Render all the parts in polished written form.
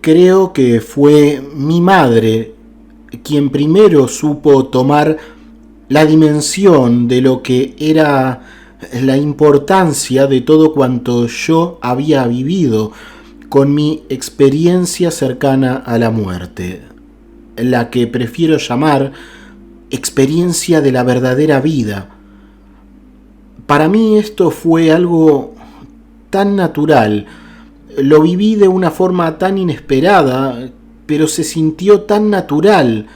Creo que fue mi madre quien primero supo tomar la dimensión de lo que era la importancia de todo cuanto yo había vivido con mi experiencia cercana a la muerte, la que prefiero llamar experiencia de la verdadera vida. Para mí esto fue algo tan natural, lo viví de una forma tan inesperada, pero se sintió tan natural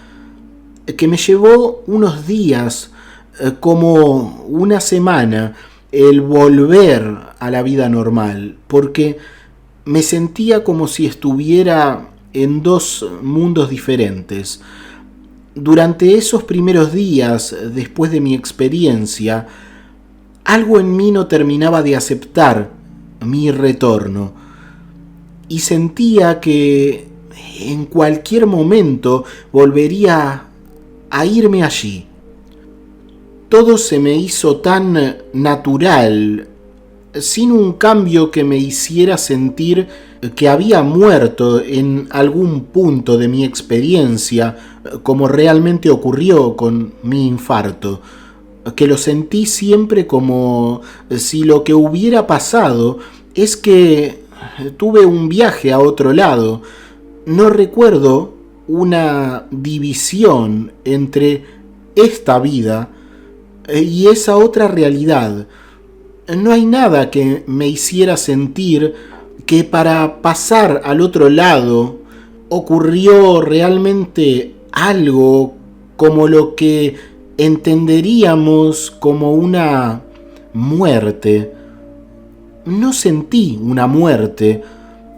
que me llevó unos días, como una semana, el volver a la vida normal, porque me sentía como si estuviera en dos mundos diferentes. Durante esos primeros días, después de mi experiencia, algo en mí no terminaba de aceptar mi retorno y sentía que en cualquier momento volvería a irme allí. Todo se me hizo tan natural, sin un cambio que me hiciera sentir que había muerto en algún punto de mi experiencia, como realmente ocurrió con mi infarto, que lo sentí siempre como si lo que hubiera pasado es que tuve un viaje a otro lado. No recuerdo una división entre esta vida y esa otra realidad. No hay nada que me hiciera sentir que para pasar al otro lado ocurrió realmente algo como lo que entenderíamos como una muerte. No sentí una muerte,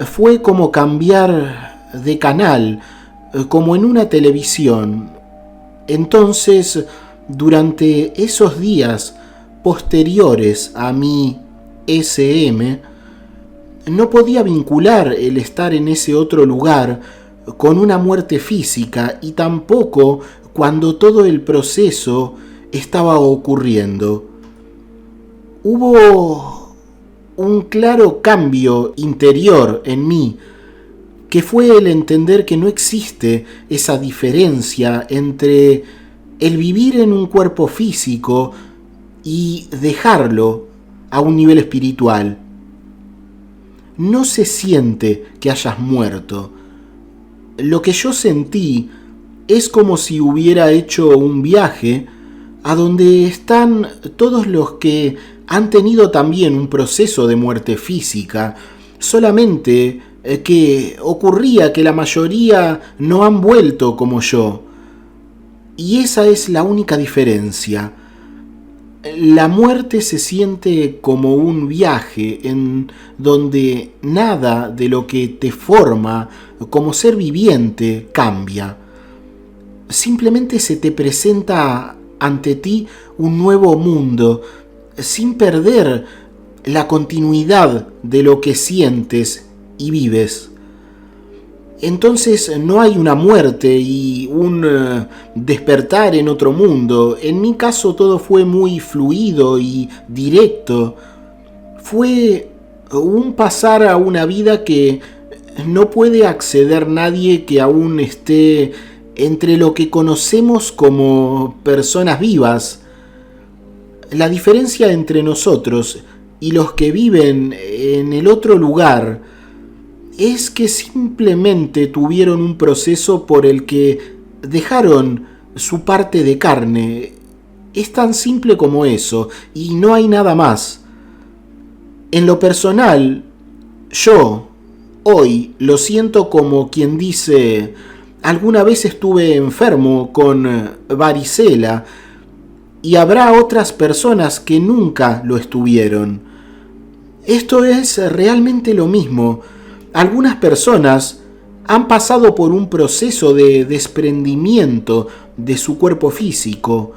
fue como cambiar de canal, como en una televisión. Entonces, durante esos días posteriores a mi SM, no podía vincular el estar en ese otro lugar con una muerte física y tampoco cuando todo el proceso estaba ocurriendo. Hubo un claro cambio interior en mí, que fue el entender que no existe esa diferencia entre el vivir en un cuerpo físico y dejarlo a un nivel espiritual. No se siente que hayas muerto. Lo que yo sentí es como si hubiera hecho un viaje a donde están todos los que han tenido también un proceso de muerte física, solamente que ocurría que la mayoría no han vuelto como yo. Y esa es la única diferencia. La muerte se siente como un viaje en donde nada de lo que te forma como ser viviente cambia. Simplemente se te presenta ante ti un nuevo mundo, sin perder la continuidad de lo que sientes y vives. Entonces no hay una muerte y un despertar en otro mundo. En mi caso todo fue muy fluido y directo. Fue un pasar a una vida que no puede acceder nadie que aún esté entre lo que conocemos como personas vivas. La diferencia entre nosotros y los que viven en el otro lugar es que simplemente tuvieron un proceso por el que dejaron su parte de carne. Es tan simple como eso, y no hay nada más. En lo personal, yo hoy lo siento como quien dice: alguna vez estuve enfermo con varicela, y habrá otras personas que nunca lo estuvieron. Esto es realmente lo mismo. Algunas personas han pasado por un proceso de desprendimiento de su cuerpo físico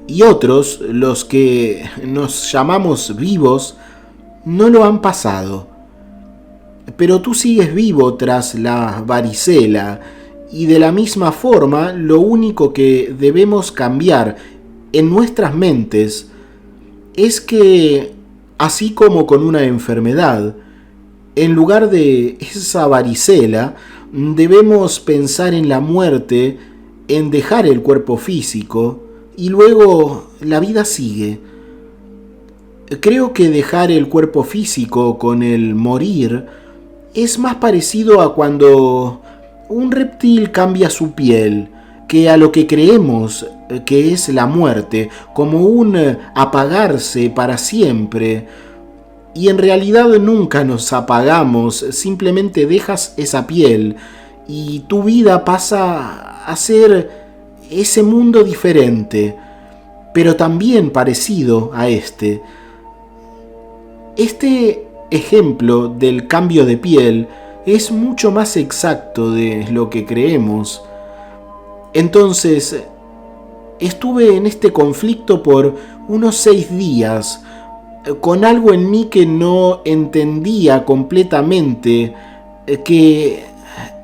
y otros, los que nos llamamos vivos, no lo han pasado. Pero tú sigues vivo tras la varicela y de la misma forma lo único que debemos cambiar en nuestras mentes es que, así como con una enfermedad, En lugar de esa varicela, debemos pensar en la muerte, en dejar el cuerpo físico y luego la vida sigue. Creo que dejar el cuerpo físico con el morir es más parecido a cuando un reptil cambia su piel que a lo que creemos que es la muerte, como un apagarse para siempre. Y en realidad nunca nos apagamos, simplemente dejas esa piel y tu vida pasa a ser ese mundo diferente, pero también parecido a este. Este ejemplo del cambio de piel es mucho más exacto de lo que creemos. Entonces, estuve en este conflicto por unos 6 días, con algo en mí que no entendía completamente, que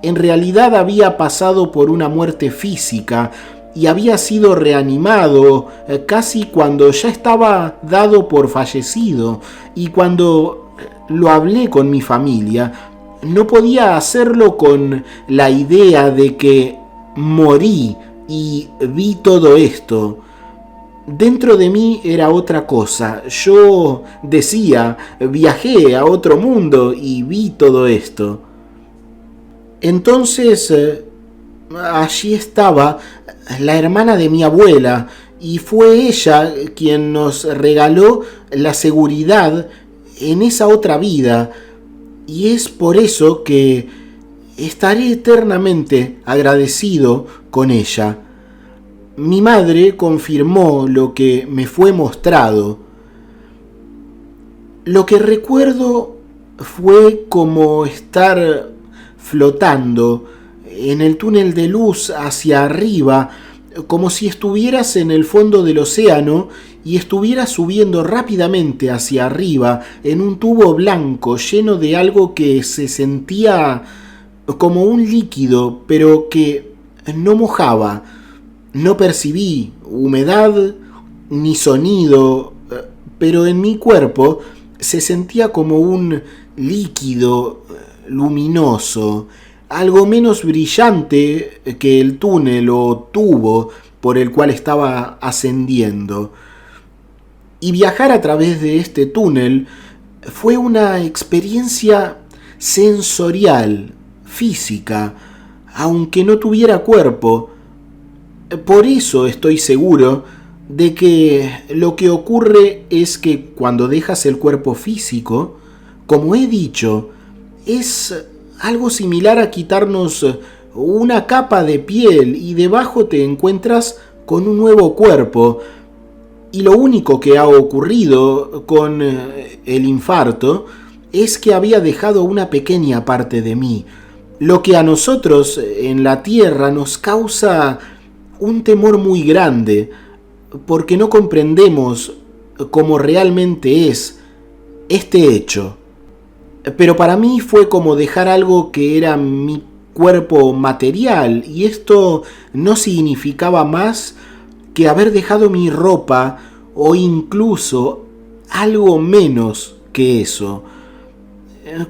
en realidad había pasado por una muerte física y había sido reanimado casi cuando ya estaba dado por fallecido, y cuando lo hablé con mi familia, no podía hacerlo con la idea de que morí y vi todo esto. Dentro de mí era otra cosa. Yo decía, viajé a otro mundo y vi todo esto. Entonces, allí estaba la hermana de mi abuela, y fue ella quien nos regaló la seguridad en esa otra vida, y es por eso que estaré eternamente agradecido con ella. Mi madre confirmó lo que me fue mostrado. Lo que recuerdo fue como estar flotando en el túnel de luz hacia arriba, como si estuvieras en el fondo del océano y estuvieras subiendo rápidamente hacia arriba en un tubo blanco lleno de algo que se sentía como un líquido, pero que no mojaba. No percibí humedad ni sonido, pero en mi cuerpo se sentía como un líquido luminoso, algo menos brillante que el túnel o tubo por el cual estaba ascendiendo. Y viajar a través de este túnel fue una experiencia sensorial, física, aunque no tuviera cuerpo. Por eso estoy seguro de que lo que ocurre es que cuando dejas el cuerpo físico, como he dicho, es algo similar a quitarnos una capa de piel y debajo te encuentras con un nuevo cuerpo. Y lo único que ha ocurrido con el infarto es que había dejado una pequeña parte de mí, lo que a nosotros en la Tierra nos causa un temor muy grande, porque no comprendemos cómo realmente es este hecho. Pero para mí fue como dejar algo que era mi cuerpo material, y esto no significaba más que haber dejado mi ropa, o incluso algo menos que eso.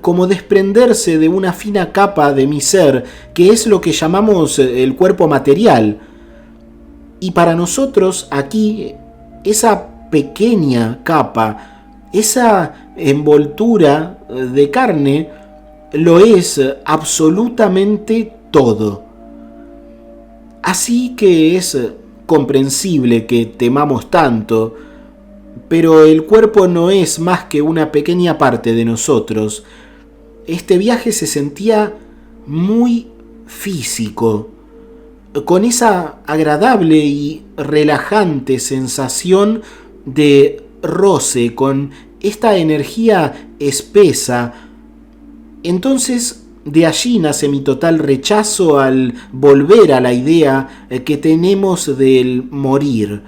Como desprenderse de una fina capa de mi ser, que es lo que llamamos el cuerpo material. Y para nosotros aquí, esa pequeña capa, esa envoltura de carne, lo es absolutamente todo. Así que es comprensible que temamos tanto, pero el cuerpo no es más que una pequeña parte de nosotros. Este viaje se sentía muy físico, con esa agradable y relajante sensación de roce, con esta energía espesa. Entonces, de allí nace mi total rechazo al volver a la idea que tenemos del morir,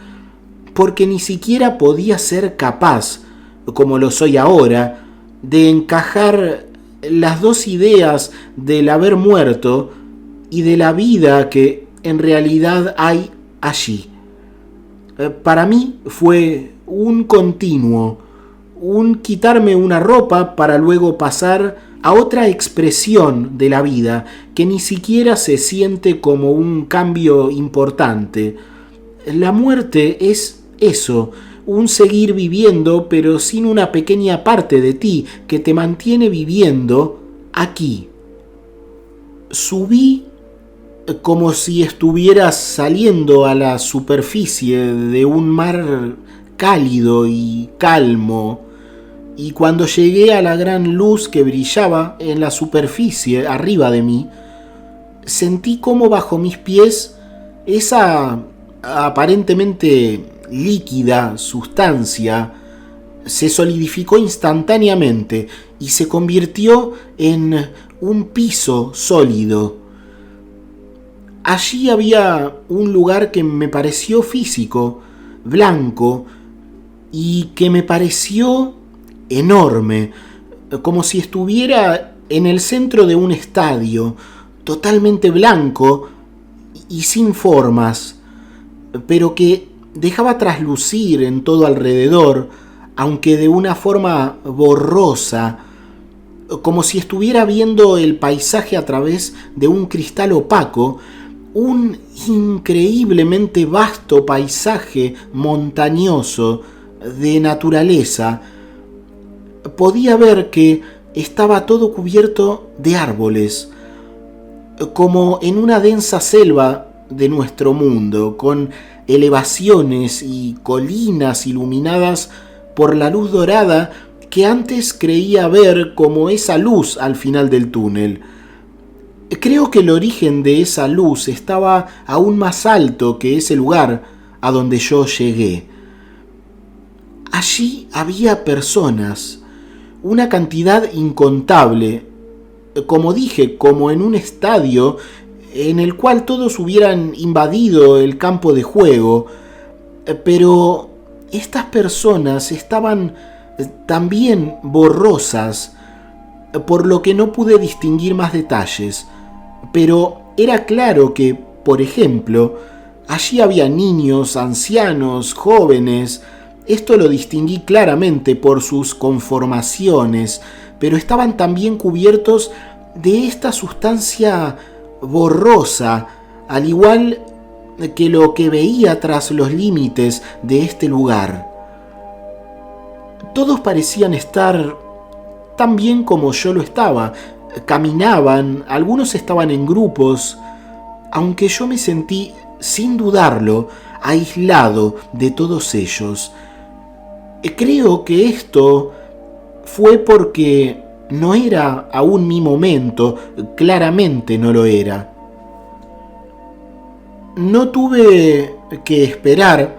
porque ni siquiera podía ser capaz, como lo soy ahora, de encajar las dos ideas del haber muerto y de la vida que en realidad hay allí. Para mí fue un continuo, un quitarme una ropa para luego pasar a otra expresión de la vida que ni siquiera se siente como un cambio importante. La muerte es eso, un seguir viviendo, pero sin una pequeña parte de ti que te mantiene viviendo aquí. Subí como si estuvieras saliendo a la superficie de un mar cálido y calmo, y cuando llegué a la gran luz que brillaba en la superficie arriba de mí, sentí como bajo mis pies esa aparentemente líquida sustancia se solidificó instantáneamente y se convirtió en un piso sólido. Allí había un lugar que me pareció físico, blanco, y que me pareció enorme, como si estuviera en el centro de un estadio, totalmente blanco y sin formas, pero que dejaba traslucir en todo alrededor, aunque de una forma borrosa, como si estuviera viendo el paisaje a través de un cristal opaco, un increíblemente vasto paisaje montañoso de naturaleza. Podía ver que estaba todo cubierto de árboles, como en una densa selva de nuestro mundo, con elevaciones y colinas iluminadas por la luz dorada que antes creía ver como esa luz al final del túnel. Creo que el origen de esa luz estaba aún más alto que ese lugar a donde yo llegué. Allí había personas, una cantidad incontable, como dije, como en un estadio en el cual todos hubieran invadido el campo de juego, pero estas personas estaban también borrosas, por lo que no pude distinguir más detalles, pero era claro que, por ejemplo, allí había niños, ancianos, jóvenes. Esto lo distinguí claramente por sus conformaciones, pero estaban también cubiertos de esta sustancia borrosa, al igual que lo que veía tras los límites de este lugar. Todos parecían estar tan bien como yo lo estaba. Caminaban, algunos estaban en grupos, aunque yo me sentí, sin dudarlo, aislado de todos ellos. Creo que esto fue porque no era aún mi momento, claramente no lo era. No tuve que esperar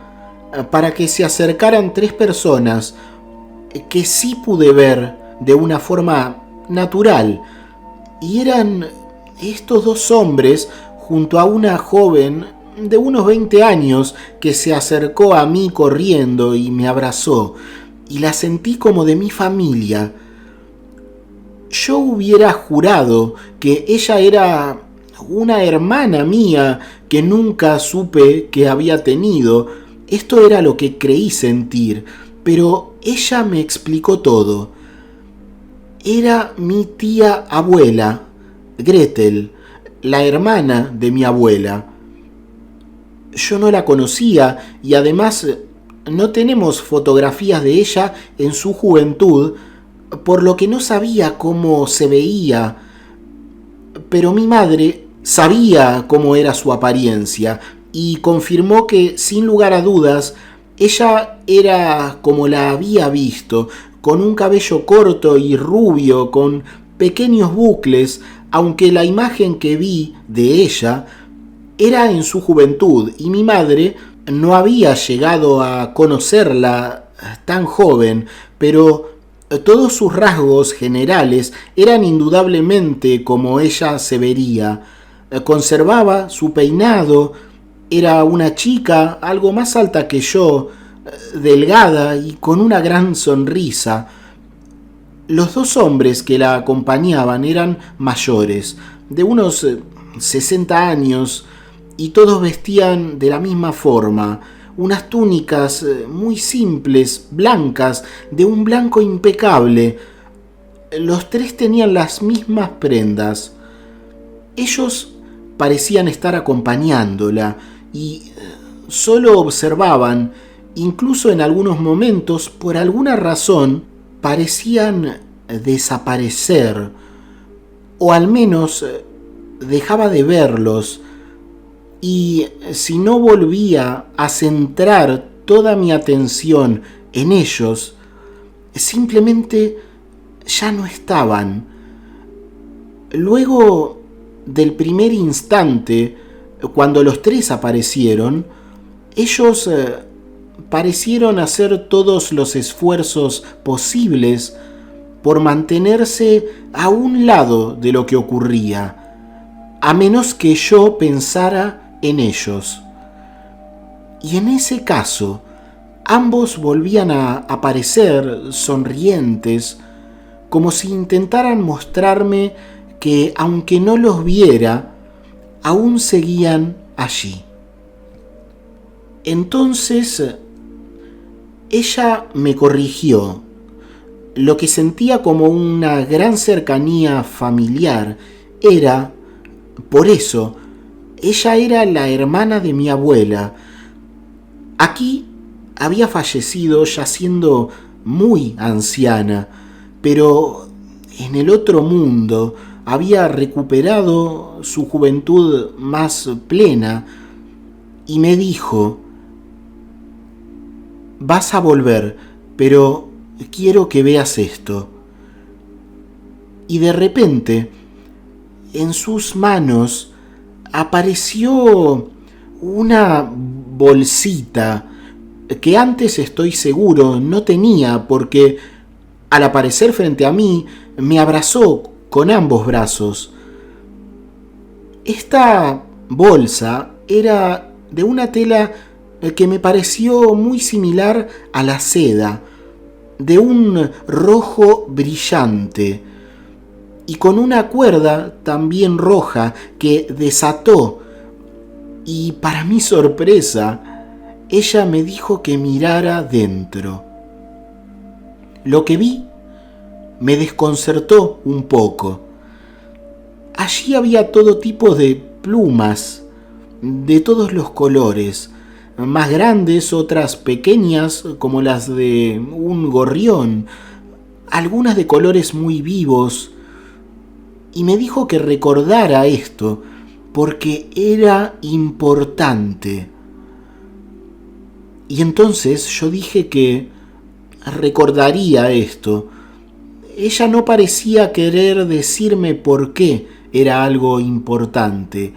para que se acercaran 3 personas que sí pude ver de una forma natural, y eran estos 2 hombres junto a una joven de unos 20 años que se acercó a mí corriendo y me abrazó, y la sentí como de mi familia. Yo hubiera jurado que ella era una hermana mía que nunca supe que había tenido. Esto era lo que creí sentir, pero ella me explicó todo. Era mi tía abuela, Gretel, la hermana de mi abuela. Yo no la conocía y además no tenemos fotografías de ella en su juventud, por lo que no sabía cómo se veía, pero mi madre sabía cómo era su apariencia y confirmó que, sin lugar a dudas, ella era como la había visto, con un cabello corto y rubio, con pequeños bucles, aunque la imagen que vi de ella era en su juventud y mi madre no había llegado a conocerla tan joven, pero todos sus rasgos generales eran indudablemente como ella se vería. Conservaba su peinado, era una chica algo más alta que yo, delgada y con una gran sonrisa. Los 2 hombres que la acompañaban eran mayores, de unos 60 años, y todos vestían de la misma forma, unas túnicas muy simples, blancas, de un blanco impecable. Los tres tenían las mismas prendas. Ellos parecían estar acompañándola y solo observaban. Incluso en algunos momentos, por alguna razón, parecían desaparecer, o al menos dejaba de verlos, y si no volvía a centrar toda mi atención en ellos, simplemente ya no estaban. Luego del primer instante, cuando los tres aparecieron, ellos parecieron hacer todos los esfuerzos posibles por mantenerse a un lado de lo que ocurría, a menos que yo pensara en ellos. Y en ese caso, ambos volvían a aparecer sonrientes, como si intentaran mostrarme que, aunque no los viera, aún seguían allí. Entonces, ella me corrigió. Lo que sentía como una gran cercanía familiar era, por eso, ella era la hermana de mi abuela. Aquí había fallecido ya siendo muy anciana, pero en el otro mundo había recuperado su juventud más plena y me dijo: vas a volver, pero quiero que veas esto. Y de repente, en sus manos apareció una bolsita que antes, estoy seguro, no tenía, porque al aparecer frente a mí me abrazó con ambos brazos. Esta bolsa era de una tela que me pareció muy similar a la seda, de un rojo brillante, y con una cuerda también roja que desató, y para mi sorpresa, ella me dijo que mirara dentro. Lo que vi me desconcertó un poco. Allí había todo tipo de plumas, de todos los colores, más grandes, otras pequeñas como las de un gorrión, algunas de colores muy vivos, y me dijo que recordara esto porque era importante. Y entonces yo dije que recordaría esto. Ella no parecía querer decirme por qué era algo importante,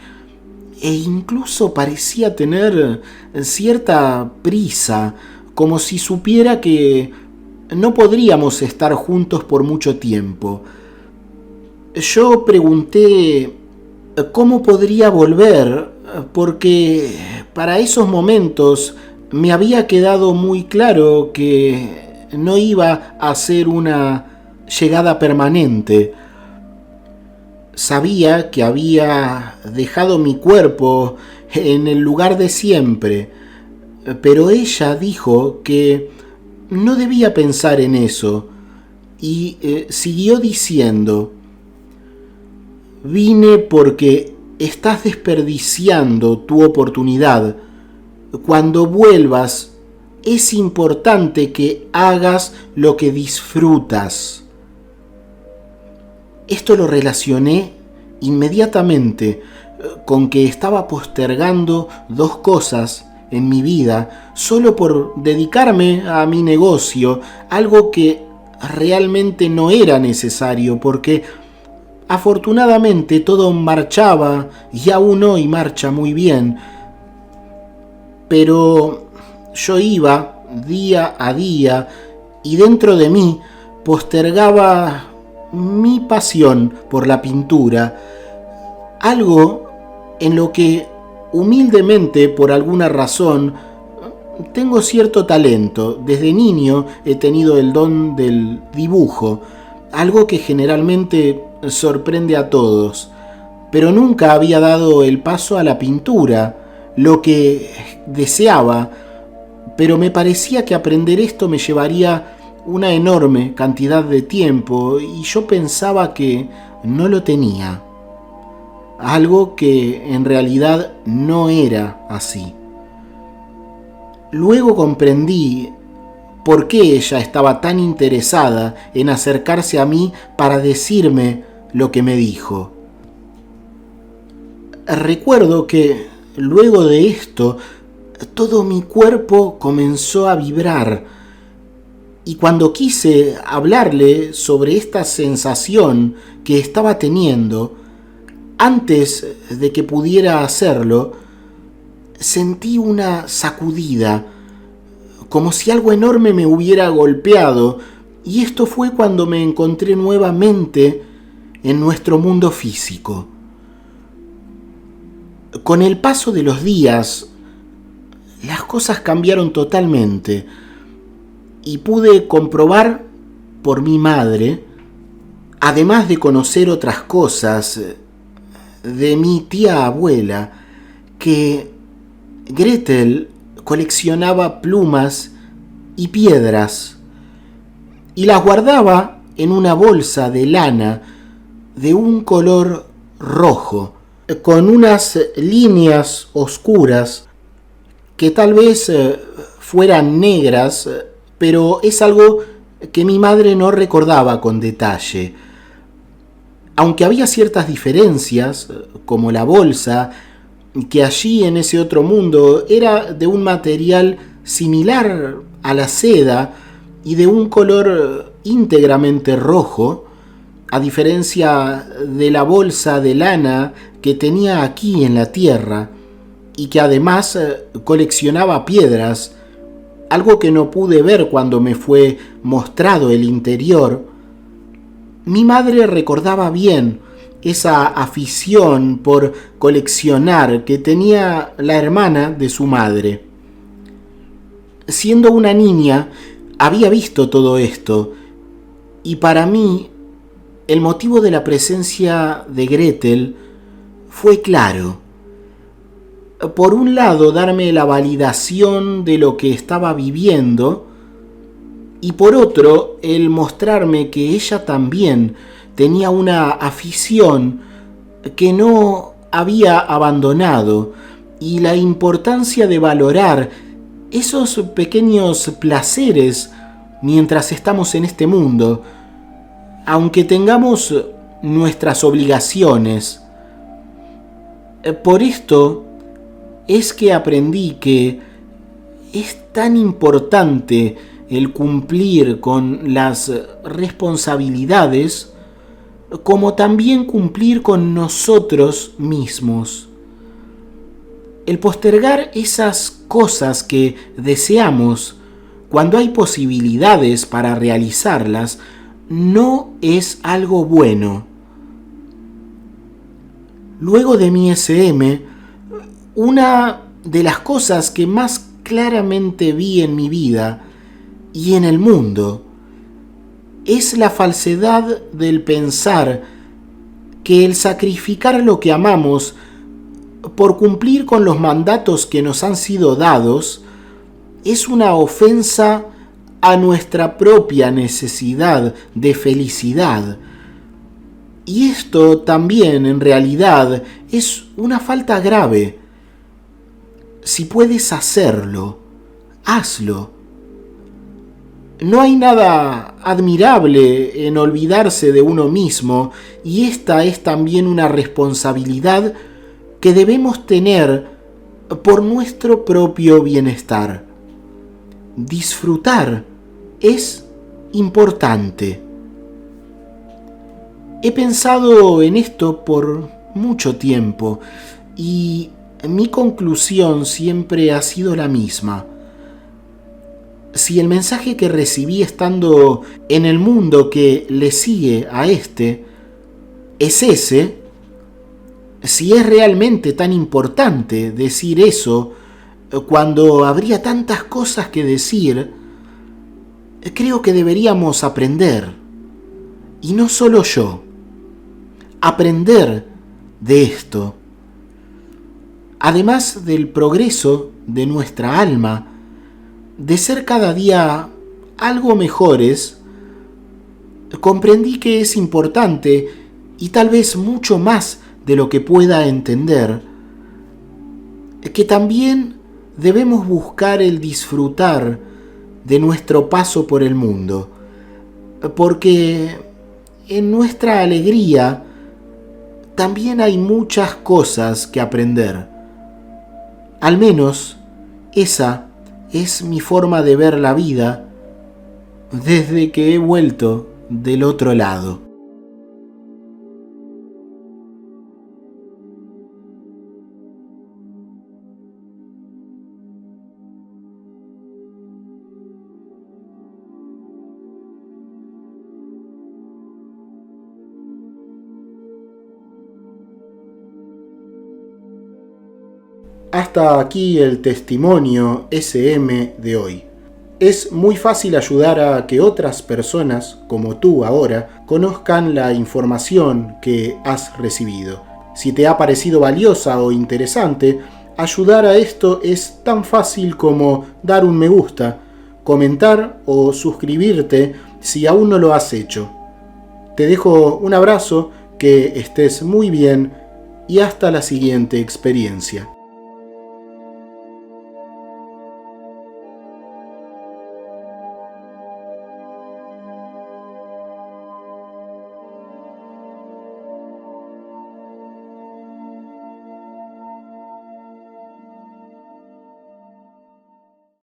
e incluso parecía tener cierta prisa, como si supiera que no podríamos estar juntos por mucho tiempo. Yo pregunté cómo podría volver, porque para esos momentos me había quedado muy claro que no iba a ser una llegada permanente. Sabía que había dejado mi cuerpo en el lugar de siempre, pero ella dijo que no debía pensar en eso y siguió diciendo: vine porque estás desperdiciando tu oportunidad. Cuando vuelvas, es importante que hagas lo que disfrutas. Esto lo relacioné inmediatamente con que estaba postergando dos cosas en mi vida solo por dedicarme a mi negocio, algo que realmente no era necesario, porque afortunadamente todo marchaba y aún hoy marcha muy bien. Pero yo iba día a día y dentro de mí postergaba mi pasión por la pintura, algo en lo que humildemente, por alguna razón, tengo cierto talento. Desde niño he tenido el don del dibujo, algo que generalmente sorprende a todos, pero nunca había dado el paso a la pintura, lo que deseaba, pero me parecía que aprender esto me llevaría una enorme cantidad de tiempo y yo pensaba que no lo tenía. Algo que en realidad no era así. Luego comprendí por qué ella estaba tan interesada en acercarse a mí para decirme lo que me dijo. Recuerdo que luego de esto, todo mi cuerpo comenzó a vibrar y cuando quise hablarle sobre esta sensación que estaba teniendo, antes de que pudiera hacerlo, sentí una sacudida, como si algo enorme me hubiera golpeado, y esto fue cuando me encontré nuevamente en nuestro mundo físico. Con el paso de los días, las cosas cambiaron totalmente y pude comprobar por mi madre, además de conocer otras cosas de mi tía abuela, que Gretel coleccionaba plumas y piedras y las guardaba en una bolsa de lana de un color rojo, con unas líneas oscuras que tal vez fueran negras, pero es algo que mi madre no recordaba con detalle. Aunque había ciertas diferencias, como la bolsa, que allí en ese otro mundo era de un material similar a la seda y de un color íntegramente rojo, a diferencia de la bolsa de lana que tenía aquí en la tierra y que además coleccionaba piedras, algo que no pude ver cuando me fue mostrado el interior. Mi madre recordaba bien esa afición por coleccionar que tenía la hermana de su madre. Siendo una niña, había visto todo esto, y para mí, el motivo de la presencia de Gretel fue claro. Por un lado, darme la validación de lo que estaba viviendo, y por otro, el mostrarme que ella también tenía una afición que no había abandonado, y la importancia de valorar esos pequeños placeres mientras estamos en este mundo, aunque tengamos nuestras obligaciones. Por esto es que aprendí que es tan importante el cumplir con las responsabilidades como también cumplir con nosotros mismos. El postergar esas cosas que deseamos cuando hay posibilidades para realizarlas no es algo bueno. Luego de mi SM, una de las cosas que más claramente vi en mi vida y en el mundo es la falsedad del pensar que el sacrificar lo que amamos por cumplir con los mandatos que nos han sido dados es una ofensa a nuestra propia necesidad de felicidad. Y esto también en realidad es una falta grave. Si puedes hacerlo, hazlo. No hay nada admirable en olvidarse de uno mismo, y esta es también una responsabilidad que debemos tener por nuestro propio bienestar. Disfrutar es importante. He pensado en esto por mucho tiempo y mi conclusión siempre ha sido la misma. Si el mensaje que recibí estando en el mundo que le sigue a este es ese, si es realmente tan importante decir eso cuando habría tantas cosas que decir, creo que deberíamos aprender, y no solo yo, aprender de esto. Además del progreso de nuestra alma, de ser cada día algo mejores, comprendí que es importante, y tal vez mucho más de lo que pueda entender, que también debemos buscar el disfrutar de nuestro paso por el mundo, porque en nuestra alegría también hay muchas cosas que aprender. Al menos esa es mi forma de ver la vida desde que he vuelto del otro lado. Hasta aquí el testimonio SM de hoy. Es muy fácil ayudar a que otras personas, como tú ahora, conozcan la información que has recibido. Si te ha parecido valiosa o interesante, ayudar a esto es tan fácil como dar un me gusta, comentar o suscribirte si aún no lo has hecho. Te dejo un abrazo, que estés muy bien y hasta la siguiente experiencia.